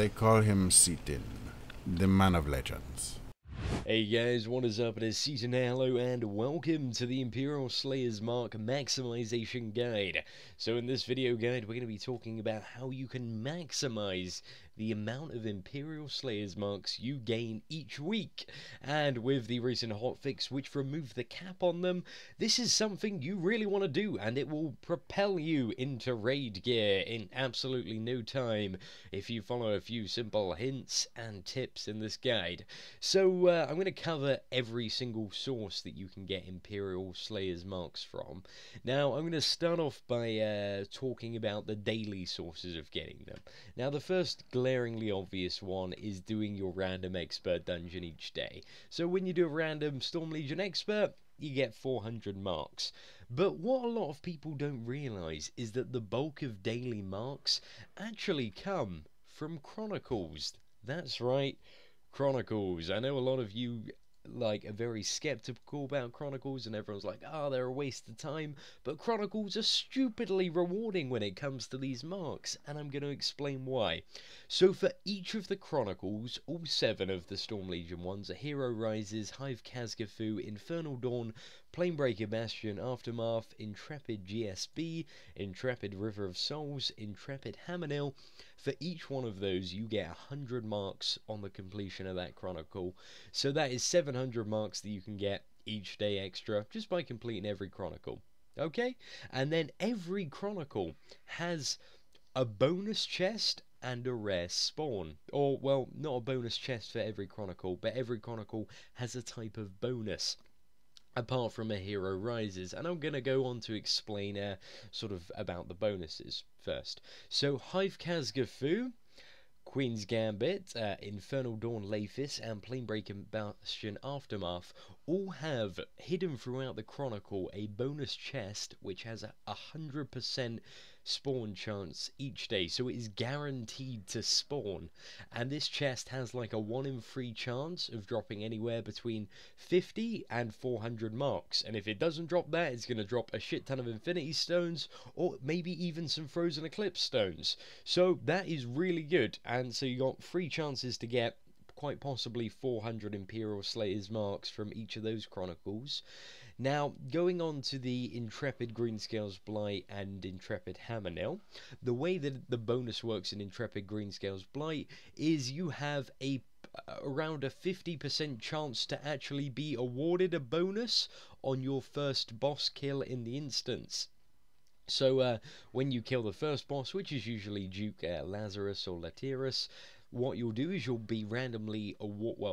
They call him Seatin, the man of legends. Hey guys, what is up? It is Seatin. Hello and welcome to the Imperial Slayer's Mark Maximization Guide. So in this video guide, we're going to be talking about how you can maximize the amount of Imperial Slayer's Marks you gain each week. And with the recent hotfix which removed the cap on them, this is something you really want to do, and it will propel you into raid gear in absolutely no time if you follow a few simple hints and tips in this guide. So I'm going to cover every single source that you can get Imperial Slayer's Marks from. Now I'm going to start off by talking about the daily sources of getting them. Now the first glaringly obvious one is doing your random expert dungeon each day. So when you do a random Storm Legion expert, you get 400 marks. But what a lot of people don't realise is that the bulk of daily marks actually come from Chronicles. That's right, Chronicles. I know a lot of you are very skeptical about Chronicles, and everyone's like, they're a waste of time, but Chronicles are stupidly rewarding when it comes to these marks, and I'm going to explain why. So for each of the Chronicles, all 7 of the Storm Legion ones are Hero Rises, Hive Kazgafu, Infernal Dawn, Planebreaker Bastion, Aftermath, Intrepid GSB, Intrepid River of Souls, Intrepid Hammermill. For each one of those, you get 100 marks on the completion of that Chronicle. So that is 700 marks that you can get each day extra just by completing every Chronicle. Okay? And then every Chronicle has a bonus chest and a rare spawn. Or, well, not a bonus chest for every Chronicle, but every Chronicle has a type of bonus, apart from a Hero Rises, and I'm going to go on to explain sort of about the bonuses first. So Hive Kazgafu, Queen's Gambit, Infernal Dawn Laphis, and Planebreaker Bastion Aftermath all have, hidden throughout the Chronicle, a bonus chest which has a 100% spawn chance each day, so it is guaranteed to spawn. And this chest has like a 1 in 3 chance of dropping anywhere between 50 and 400 marks, and if it doesn't drop that, it's going to drop a shit ton of Infinity Stones, or maybe even some Frozen Eclipse Stones. So that is really good, and so you got 3 chances to get quite possibly 400 Imperial Slayer's Marks from each of those Chronicles. Now, going on to the Intrepid Greenscale's Blight and Intrepid Hammermill, the way that the bonus works in Intrepid Greenscale's Blight is you have around a 50% chance to actually be awarded a bonus on your first boss kill in the instance. So when you kill the first boss, which is usually Duke Lazarus or Latirus, what you'll do is you'll be randomly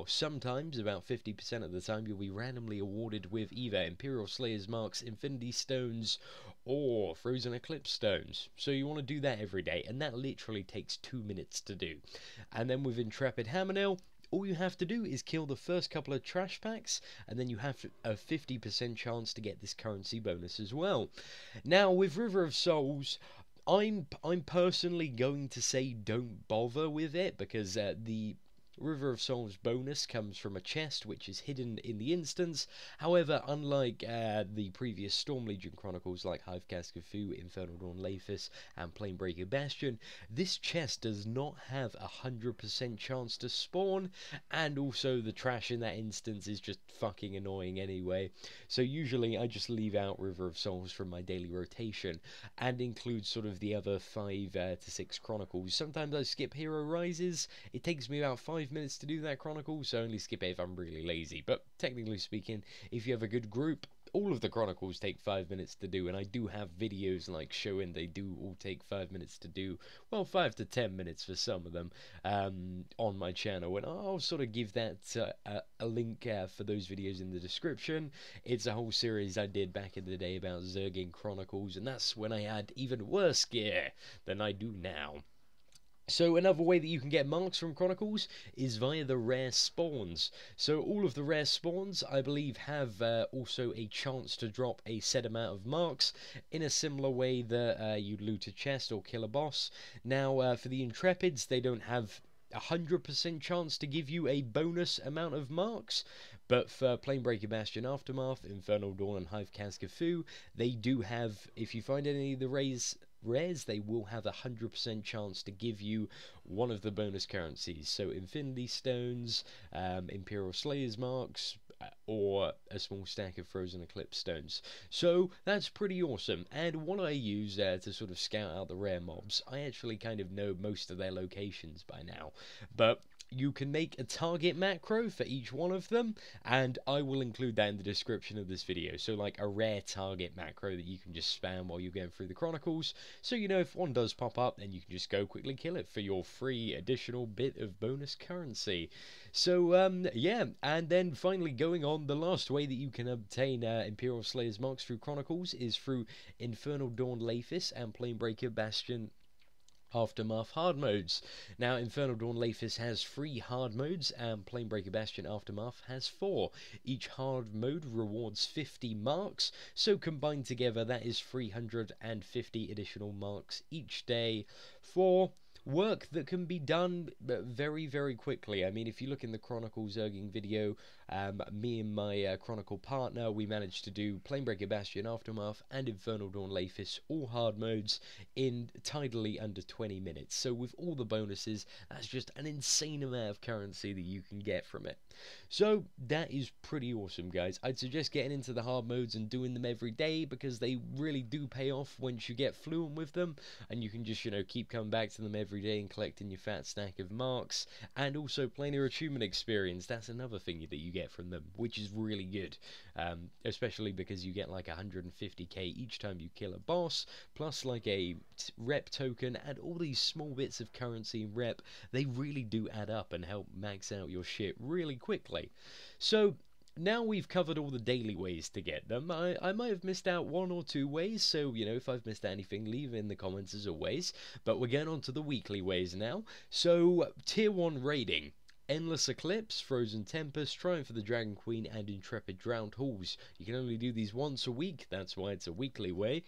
sometimes, about 50% of the time, you'll be randomly awarded with either Imperial Slayer's Marks, Infinity Stones, or Frozen Eclipse Stones. So you want to do that every day, and that literally takes 2 minutes to do. And then with Intrepid Hammermill, all you have to do is kill the first couple of trash packs, and then you have a 50% chance to get this currency bonus as well. Now, with River of Souls, I'm personally going to say don't bother with it, because the River of Souls bonus comes from a chest which is hidden in the instance. However, unlike the previous Storm Legion Chronicles like Hive Kazgafu, Infernal Dawn Laphis, and Planebreaker Bastion, this chest does not have a 100% chance to spawn, and also the trash in that instance is just fucking annoying anyway. So usually I just leave out River of Souls from my daily rotation and include sort of the other 5 to 6 Chronicles. Sometimes I skip Hero Rises. It takes me about 5 minutes to do that Chronicle, so I only skip it if I'm really lazy. But technically speaking, if you have a good group, all of the Chronicles take 5 minutes to do, and I do have videos like showing they do all take 5 minutes to do, well, 5 to 10 minutes for some of them, on my channel, and I'll sort of give that a link for those videos in the description. It's a whole series I did back in the day about Zergin Chronicles, and that's when I had even worse gear than I do now. So another way that you can get marks from Chronicles is via the rare spawns. So all of the rare spawns, I believe, have also a chance to drop a set amount of marks in a similar way that you'd loot a chest or kill a boss. Now, for the Intrepids, they don't have 100% chance to give you a bonus amount of marks, but for Planebreaker Bastion Aftermath, Infernal Dawn, and Hive Kazgafu, they do have, if you find any of the rares, they will have a 100% chance to give you one of the bonus currencies. So Infinity Stones, Imperial Slayer's Marks, or a small stack of Frozen Eclipse Stones. So that's pretty awesome. And what I use to sort of scout out the rare mobs, I actually kind of know most of their locations by now. But you can make a target macro for each one of them, and I will include that in the description of this video. So like a rare target macro that you can just spam while you're going through the Chronicles, so you know if one does pop up, then you can just go quickly kill it for your free additional bit of bonus currency. So yeah, and then finally going on, the last way that you can obtain Imperial Slayer's Marks through Chronicles is through Infernal Dawn Laphis and Planebreaker Bastion Aftermath hard modes. Now, Infernal Dawn Laphis has 3 hard modes, and Planebreaker Bastion Aftermath has 4. Each hard mode rewards 50 marks, so combined together that is 350 additional marks each day for work that can be done very, very quickly. I mean, if you look in the Chronicle Zerging video, me and my Chronicle partner, we managed to do Planebreaker Bastion Aftermath and Infernal Dawn Laphis, all hard modes, in tidily under 20 minutes. So with all the bonuses, that's just an insane amount of currency that you can get from it. So that is pretty awesome, guys. I'd suggest getting into the hard modes and doing them every day, because they really do pay off once you get fluent with them, and you can just, you know, keep coming back to them every day and collecting your fat stack of marks. And also planar achievement experience, that's another thing that you get from them, which is really good, especially because you get like 150k each time you kill a boss, plus like a rep token, and all these small bits of currency and rep. They really do add up and help max out your shit really quickly. So now we've covered all the daily ways to get them. I might have missed out 1 or 2 ways, so, you know, if I've missed out anything, leave it in the comments as always. But we're going on to the weekly ways now. So, Tier 1 raiding. Endless Eclipse, Frozen Tempest, Triumph of the Dragon Queen, and Intrepid Drowned Halls. You can only do these once a week, that's why it's a weekly way.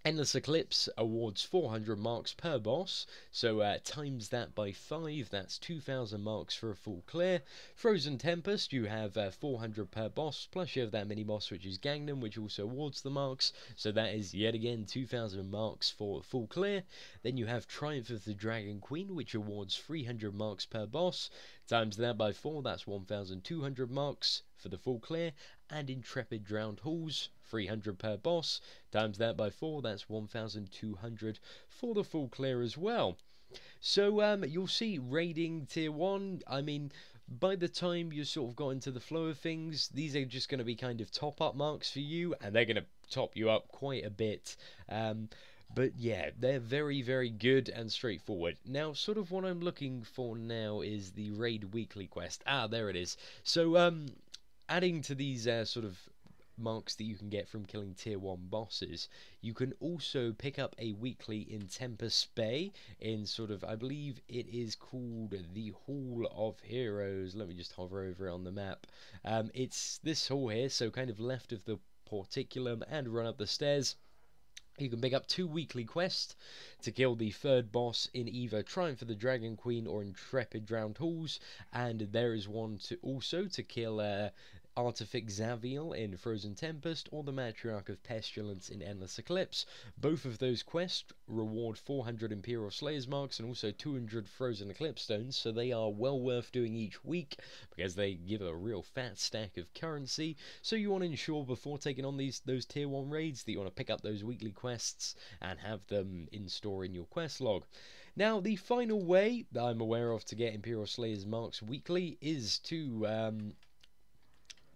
Endless Eclipse awards 400 marks per boss, so times that by 5, that's 2,000 marks for a full clear. Frozen Tempest, you have 400 per boss, plus you have that mini boss which is Gangnam, which also awards the marks, so that is yet again 2,000 marks for full clear. Then you have Triumph of the Dragon Queen, which awards 300 marks per boss, times that by 4, that's 1,200 marks for the full clear. And Intrepid Drowned Halls, 300 per boss, times that by 4, that's 1,200 for the full clear as well. So you'll see raiding Tier 1, I mean, by the time you sort of got into the flow of things, these are just going to be kind of top-up marks for you, and they're going to top you up quite a bit. But yeah, they're very, very good and straightforward. Now, sort of what I'm looking for now is the Raid Weekly quest. Ah, there it is. So, adding to these sort of marks that you can get from killing Tier 1 bosses, you can also pick up a weekly in Tempest Bay in sort of, I believe it is called the Hall of Heroes. Let me just hover over it on the map. It's this hall here, so kind of left of the Porticulum and run up the stairs. You can pick up 2 weekly quests to kill the 3rd boss in either Triumph of the Dragon Queen or Intrepid Drowned Halls, and there is one to also to kill Artifix Zaviel in Frozen Tempest, or the Matriarch of Pestilence in Endless Eclipse. Both of those quests reward 400 Imperial Slayer's Marks and also 200 Frozen Eclipse Stones, so they are well worth doing each week because they give a real fat stack of currency. So you want to ensure before taking on those Tier 1 raids that you want to pick up those weekly quests and have them in store in your quest log. Now, the final way that I'm aware of to get Imperial Slayer's Marks weekly is to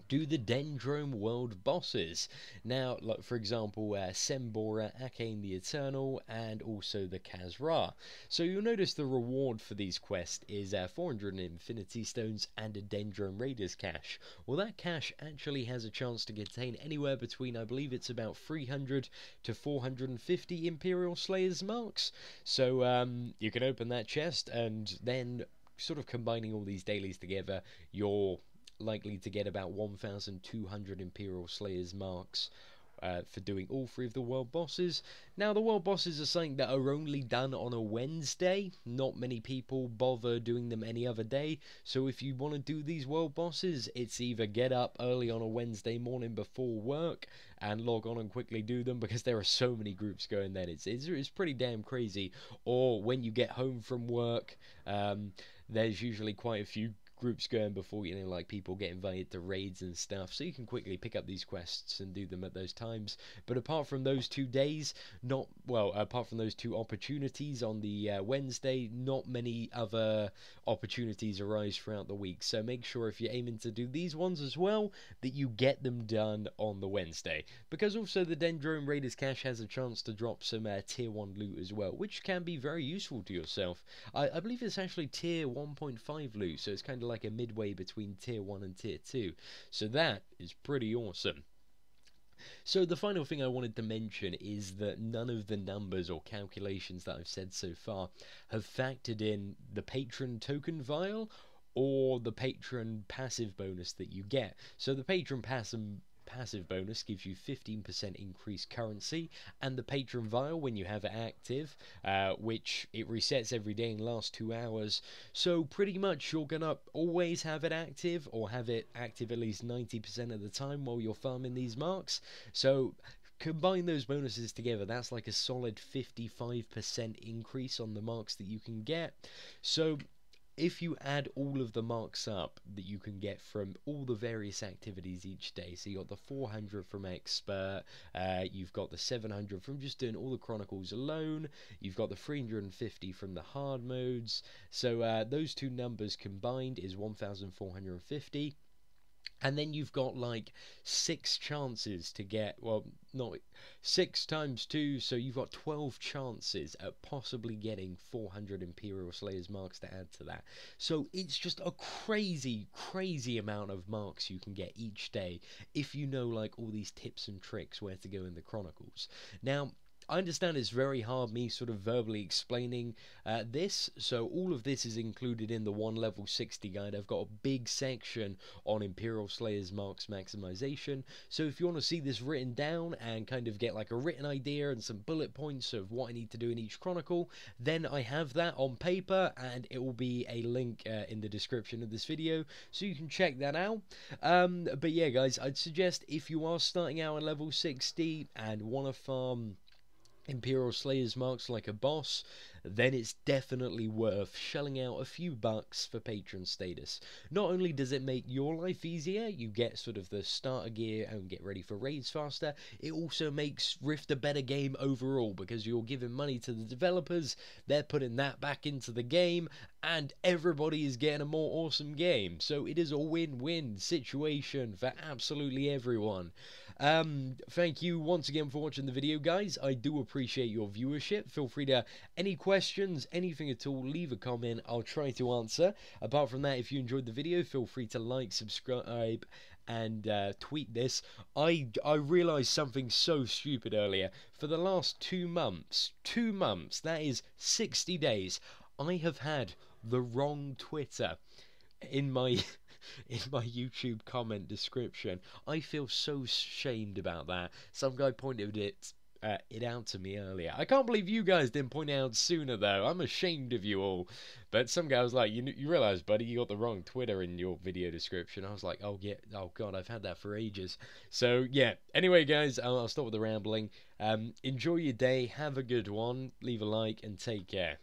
do the Dendrome World bosses. Now, like for example, Sembora, Akane the Eternal, and also the Kazra. So you'll notice the reward for these quests is 400 Infinity Stones and a Dendrome Raiders cache. Well, that cache actually has a chance to contain anywhere between, I believe it's about 300 to 450 Imperial Slayer's Marks. So you can open that chest, and then sort of combining all these dailies together, you're likely to get about 1,200 Imperial Slayer's Marks for doing all 3 of the world bosses. Now, the world bosses are something that are only done on a Wednesday. Not many people bother doing them any other day. So if you want to do these world bosses, it's either get up early on a Wednesday morning before work and log on and quickly do them, because there are so many groups going then. It's pretty damn crazy. Or when you get home from work, there's usually quite a few groups going before, you know, like people get invited to raids and stuff, so you can quickly pick up these quests and do them at those times. But apart from those 2 days, apart from those 2 opportunities on the Wednesday, not many other opportunities arise throughout the week. So make sure, if you're aiming to do these ones as well, that you get them done on the Wednesday, because also the Dendrome Raiders cache has a chance to drop some tier 1 loot as well, which can be very useful to yourself. I believe it's actually tier 1.5 loot, so it's kind of like a midway between tier 1 and tier 2, so that is pretty awesome. So the final thing I wanted to mention is that none of the numbers or calculations that I've said so far have factored in the patron token vial or the patron passive bonus that you get. So the patron passive bonus gives you 15% increased currency, and the patron vial, when you have it active, which it resets every day and lasts 2 hours, so pretty much you're gonna always have it active, or have it active at least 90% of the time while you're farming these marks. So combine those bonuses together, that's like a solid 55% increase on the marks that you can get. So if you add all of the marks up that you can get from all the various activities each day, so you got the 400 from Expert, you've got the 700 from just doing all the Chronicles alone, you've got the 350 from the hard modes, so those 2 numbers combined is 1,450. And then you've got like 6 chances to get, well, not 6 times 2, so you've got 12 chances at possibly getting 400 Imperial Slayers marks to add to that. So it's just a crazy, crazy amount of marks you can get each day if you know like all these tips and tricks where to go in the Chronicles. Now, I understand it's very hard me sort of verbally explaining this, so all of this is included in the 1 level 60 guide. I've got a big section on Imperial Slayers Marks Maximization, so if you want to see this written down and kind of get like a written idea and some bullet points of what I need to do in each Chronicle, then I have that on paper, and it will be a link in the description of this video, so you can check that out. But yeah guys, I'd suggest if you are starting out at level 60 and want to farm Imperial Slayers marks like a boss, then it's definitely worth shelling out a few bucks for patron status. Not only does it make your life easier, you get sort of the starter gear and get ready for raids faster, it also makes Rift a better game overall, because you're giving money to the developers, they're putting that back into the game, and everybody is getting a more awesome game. So it is a win-win situation for absolutely everyone. Thank you once again for watching the video, guys. I do appreciate your viewership. Feel free to, any questions, anything at all, leave a comment. I'll try to answer. Apart from that, if you enjoyed the video, feel free to like, subscribe, and tweet this. I realised something so stupid earlier. For the last 2 months, that is 60 days, I have had the wrong Twitter in my YouTube comment description. I feel so shamed about that. Some guy pointed it out to me earlier. I can't believe you guys didn't point it out sooner, though. I'm ashamed of you all. But some guy was like, you realize, buddy, you got the wrong Twitter in your video description. I was like, oh yeah, oh god, I've had that for ages. So yeah, anyway guys, I'll stop with the rambling. Enjoy your day, have a good one, leave a like, and take care.